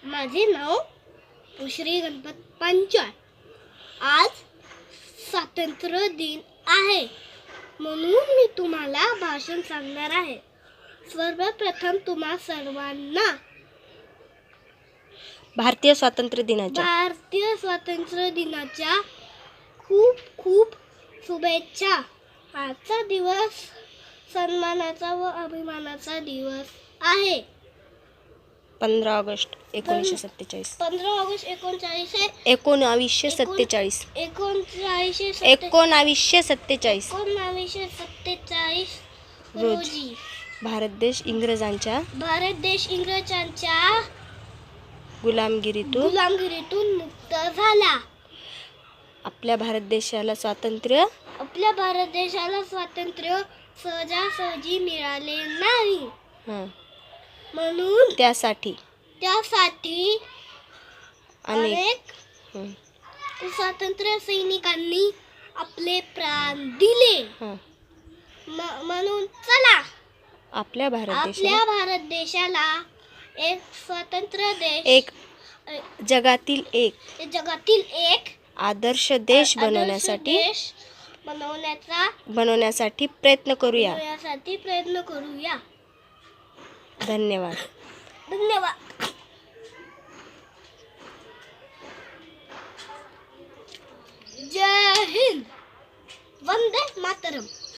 माझे नाव श्री गणपत पांचाळ. आज स्वातंत्र्य दिन आहे म्हणून मी तुम्हाला भाषण सांगणार आहे. सर्वप्रथम तुम्हा सर्वांना भारतीय स्वातंत्र्य दिनाच्या खूप खूप शुभेच्छा. आजचा दिवस सन्मानाचा व अभिमानाचा दिवस आहे. 15 ऑगस्ट 1947. 15 ऑगस्ट 1947 रोजी भारत देश इंग्रजांच्या गुलामगिरीतून मुक्त झाला. आपल्या भारत देशाला स्वातंत्र्य सहजासहजी मिळाले नाही. म्हणून त्यासाठी अनेक स्वातंत्र्य सैनिकांनी आपले प्राण दिले. म्हणून चला आपल्या भारत देशाला एक स्वतंत्र देश, एक जगातील एक आदर्श देश बनवण्यासाठी प्रयत्न करूया. धन्यवाद. जय हिंद. वंदे मातरम.